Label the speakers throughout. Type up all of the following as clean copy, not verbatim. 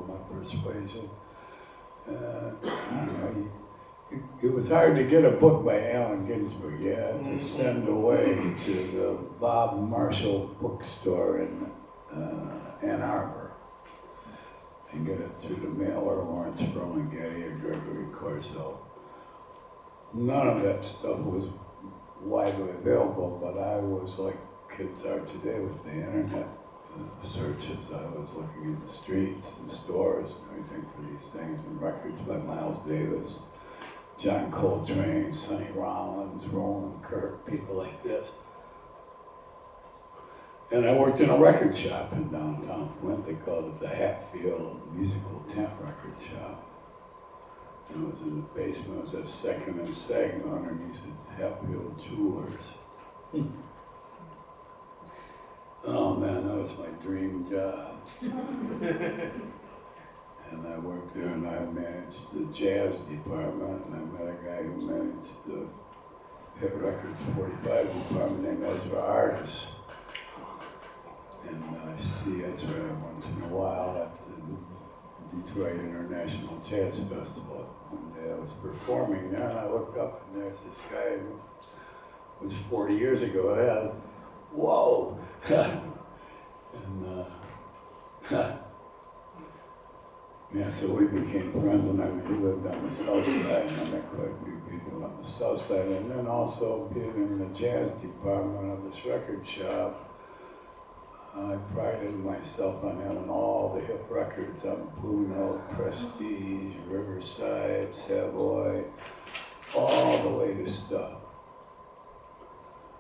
Speaker 1: of my persuasion. I don't know, it was hard to get a book by Allen Ginsberg. You had to send away to the Bob Marshall bookstore in Ann Arbor and get it through the mail, or Lawrence Ferlinghetti or Gregory Corso. None of that stuff was widely available, but I was like kids are today with the internet searches. I was looking in the streets and stores and everything for these things, and records by Miles Davis, John Coltrane, Sonny Rollins, Roland Kirk, people like this. And I worked in a record shop in downtown Flint. They called it the Hatfield Musical Tent Record Shop. And it was in the basement. It was at Second and Saginaw underneath the Hatfield Jewelers. Oh man, that was my dream job. And I worked there, and I managed the jazz department, and I met a guy who managed the Hit Records 45 department named Ezra Artis. And I see Ezra once in a while at the Detroit International Jazz Festival. One day I was performing there, and I looked up, and there's this guy who was 40 years ago. I had, whoa! And yeah, so we became friends, and he lived on the south side, and I met quite a few people on the south side. And then also being in the jazz department of this record shop, I prided myself on having all the hip records on Blue Note, Prestige, Riverside, Savoy, all the latest stuff.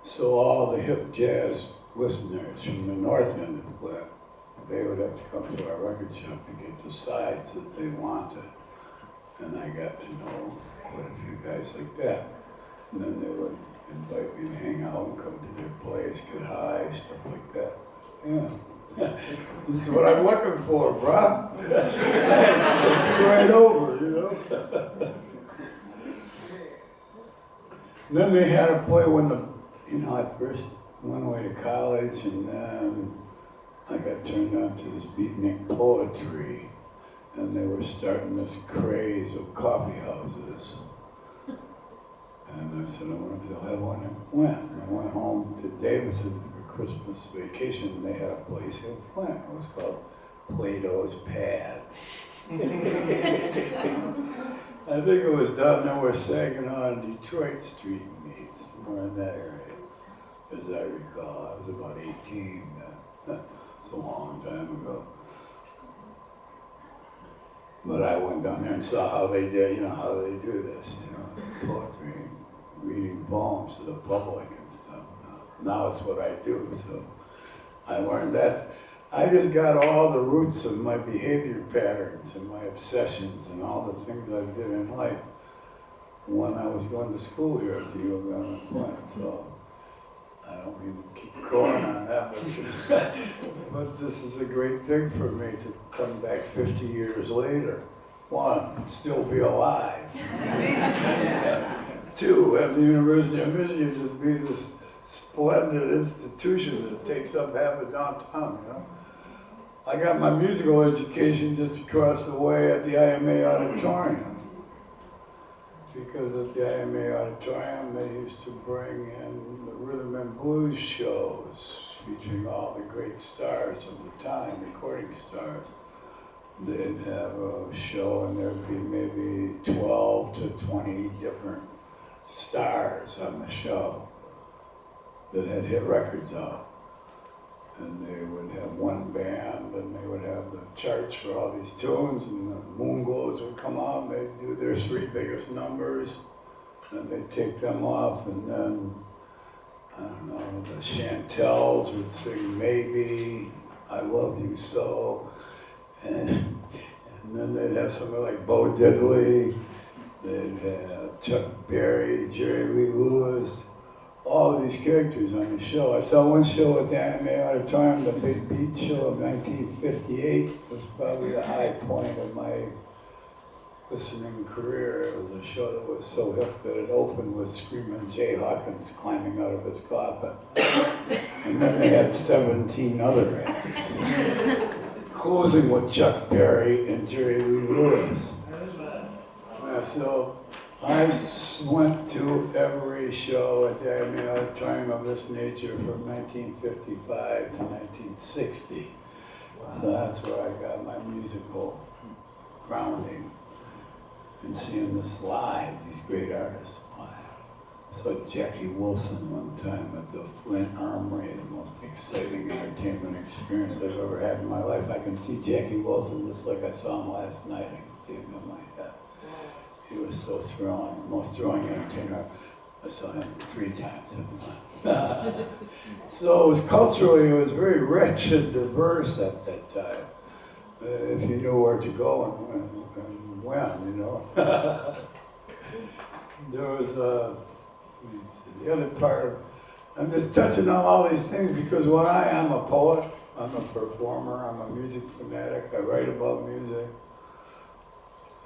Speaker 1: So all the hip jazz listeners from the north end of Flint, they would have to come to our record shop to get the sides that they wanted. And I got to know quite a few guys like that. And then they would invite me to hang out and come to their place, get high, stuff like that. Yeah. This is what I'm looking for, bro. Send me right over, you know? And then they had a play when I first went away to college, and then I got turned on to this beatnik poetry, and they were starting this craze of coffee houses. And I said, I wonder if they'll have one in Flint. And I went home to Davidson for Christmas vacation, and they had a place in Flint. It was called Plato's Pad. I think it was down there where Saginaw and Detroit Street meets, somewhere in that area, as I recall. I was about 18 then. It's a long time ago. But I went down there and saw how they did, how they do this, poetry, reading poems to the public and stuff. Now it's what I do, so I learned that. I just got all the roots of my behavior patterns and my obsessions and all the things I did in life when I was going to school here at the U of M Flint. So I don't mean to keep going on that, but this is a great thing for me to come back 50 years later. One, still be alive. Two, have the University of Michigan just be this splendid institution that takes up half of downtown, I got my musical education just across the way at the IMA Auditorium. Because at the IMA Auditorium, they used to bring in the rhythm and blues shows featuring all the great stars of the time, recording stars. They'd have a show and there'd be maybe 12 to 20 different stars on the show that had hit records out. And they would have one band, and they would have the charts for all these tunes, and the Moon Glows would come out, and they'd do their 3 biggest numbers, and they'd take them off, and then, I don't know, the Chantels would sing Maybe, I Love You So, and then they'd have somebody like Bo Diddley, they'd have Chuck Berry, Jerry Lee Lewis, all of these characters on the show. I saw one show at the IMA Auditorium, the Big Beat Show of 1958. It was probably the high point of my listening career. It was a show that was so hip that it opened with Screaming Jay Hawkins climbing out of his coffin. And then they had 17 other acts. closing with Chuck Berry and Jerry Lee Lewis. So I went to every show at the auditorium of this nature from 1955 to 1960. So that's where I got my musical grounding and seeing this live, these great artists live. Saw Jackie Wilson one time at the Flint Armory, the most exciting entertainment experience I've ever had in my life. I can see Jackie Wilson just like I saw him last night. I can see him in my head. He was so thrilling, the most thrilling entertainer. I saw him 3 times in my life. So it was culturally, it was very rich and diverse at that time. If you knew where to go and when, you know. There was the other part, I'm just touching on all these things because what I am a poet, I'm a performer, I'm a music fanatic, I write about music,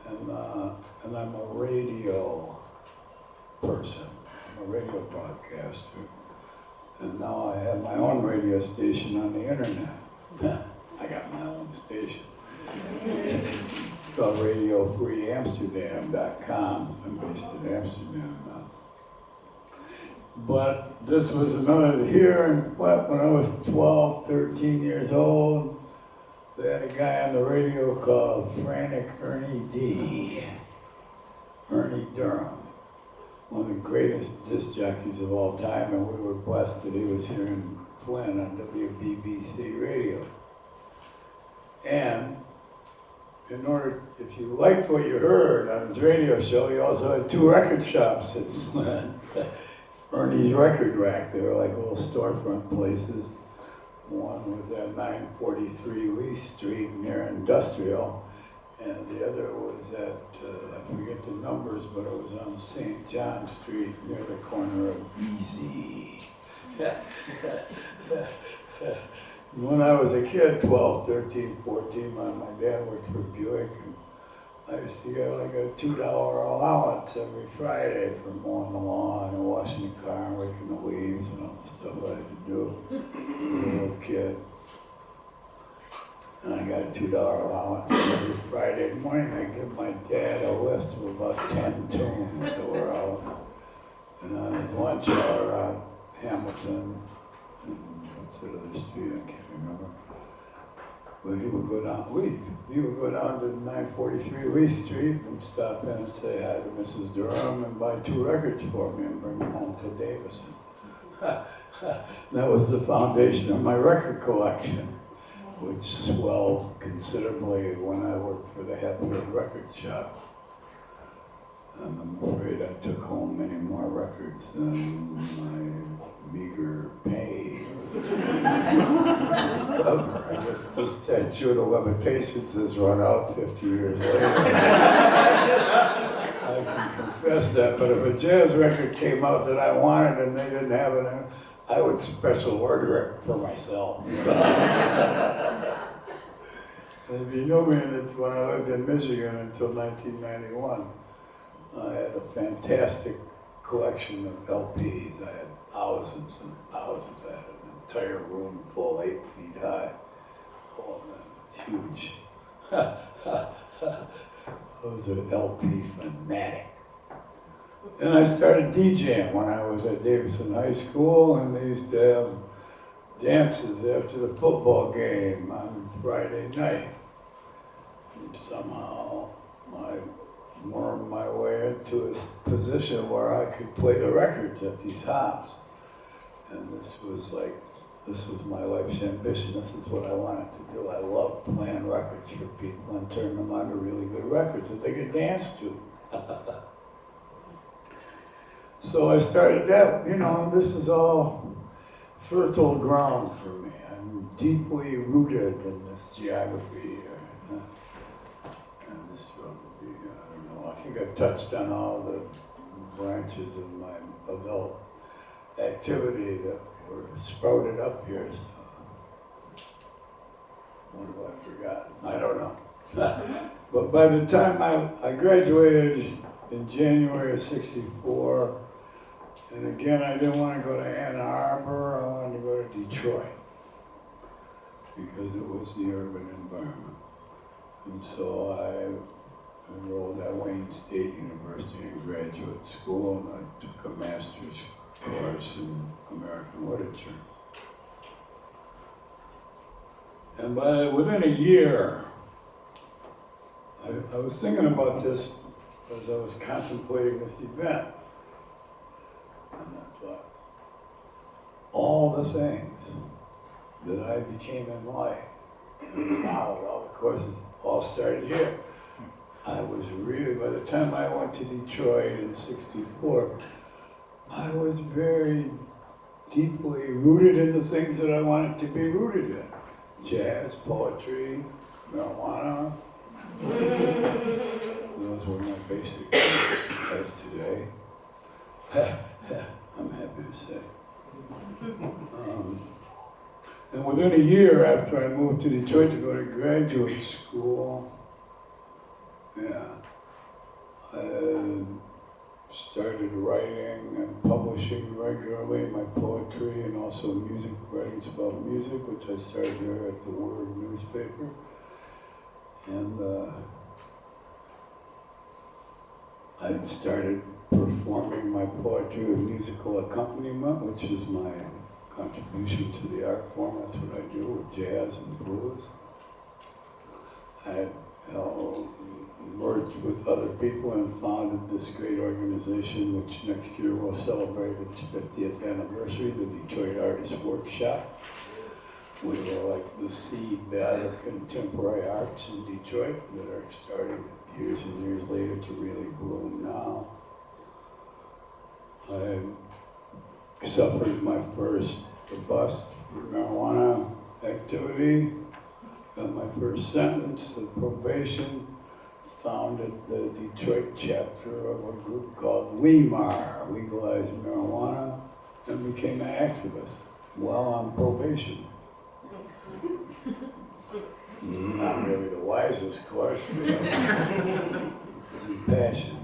Speaker 1: and I'm a radio person, I'm a radio broadcaster, and now I have my own radio station on the internet. I got my own station. It's called RadioFreeAmsterdam.com. I'm based in Amsterdam now. But this was another, here in Flint, when I was 12, 13 years old, they had a guy on the radio called Frantic Ernie D. Ernie Durham, one of the greatest disc jockeys of all time, and we were blessed that he was here in Flint on WBBC radio. And in order, if you liked what you heard on his radio show, he also had 2 record shops in Flint. Ernie's Record Rack. They were like little storefront places. One was at 943 Lee Street near Industrial, and the other was at, I forget the numbers, but it was on St. John Street near the corner of Easy. When I was a kid, 12, 13, 14, my dad worked for Buick, and I used to get like a $2 allowance every Friday for mowing the lawn and washing the car and raking the leaves and all the stuff I had to do as a little kid. And I got a $2 allowance. And every Friday morning I give my dad a list of about 10 tunes that were out. And on his lunch hour on Hamilton, and what's the other street, I can't remember. But he would go down to 943 Lee Street and stop in and say hi to Mrs. Durham and buy 2 records for me and bring them home to Davison. That was the foundation of my record collection, which swelled considerably when I worked for the Hatfield Record Shop. And I'm afraid I took home many more records than my meager pay. I guess the statute of limitations has run out 50 years later. I can confess that, but if a jazz record came out that I wanted and they didn't have it, I would special order it for myself. And if you knew me when I lived in Michigan until 1991, I had a fantastic collection of LPs. I had thousands and thousands. I had an entire room full, 8 feet high. Oh, huge. I was an LP fanatic. And I started DJing when I was at Davison High School, and they used to have dances after the football game on Friday night. And somehow I wormed my way into a position where I could play the records at these hops. And this was my life's ambition. This is what I wanted to do. I loved playing records for people and turning them on to really good records that they could dance to. So I started that, this is all fertile ground for me. I'm deeply rooted in this geography here. And this road to be, I don't know, I think I've touched on all the branches of my adult activity that were sprouted up here, so what have I forgotten? I don't know. But by the time I graduated in January of '64, and again I didn't want to go to Ann Arbor, I wanted to go to Detroit. because it was the urban environment. And so I enrolled at Wayne State University in graduate school, and I took a master's course in American literature. And within a year, I was thinking about this as I was contemplating this event. And I thought, all the things that I became in life, and wow, well, of course, it all started here. I was really, by the time I went to Detroit in '64, I was very deeply rooted in the things that I wanted to be rooted in. Jazz, poetry, marijuana. Those were my basic goals as today. I'm happy to say. And within a year after I moved to Detroit to go to graduate school, I started writing and publishing regularly my poetry and also music writings about music, which I started here at the Word newspaper. And I started performing my poetry with musical accompaniment, which is my contribution to the art form. That's what I do with jazz and blues. I merged with other people and founded this great organization, which next year will celebrate its 50th anniversary, the Detroit Artist Workshop. We were like the seedbed of contemporary arts in Detroit that are starting years and years later to really bloom now. I suffered my first bust for marijuana activity, got my first sentence of probation, founded the Detroit chapter of a group called WEMAR, Legalized Marijuana, and became an activist while on probation. Not really the wisest course, but it's a passion.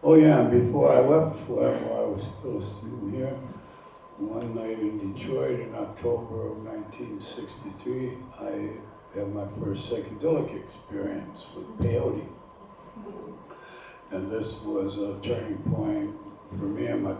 Speaker 1: Oh yeah, and before I left Flint, while I was still a student here, one night in Detroit in October of 1963, I had my first psychedelic experience with peyote. And this was a turning point for me in my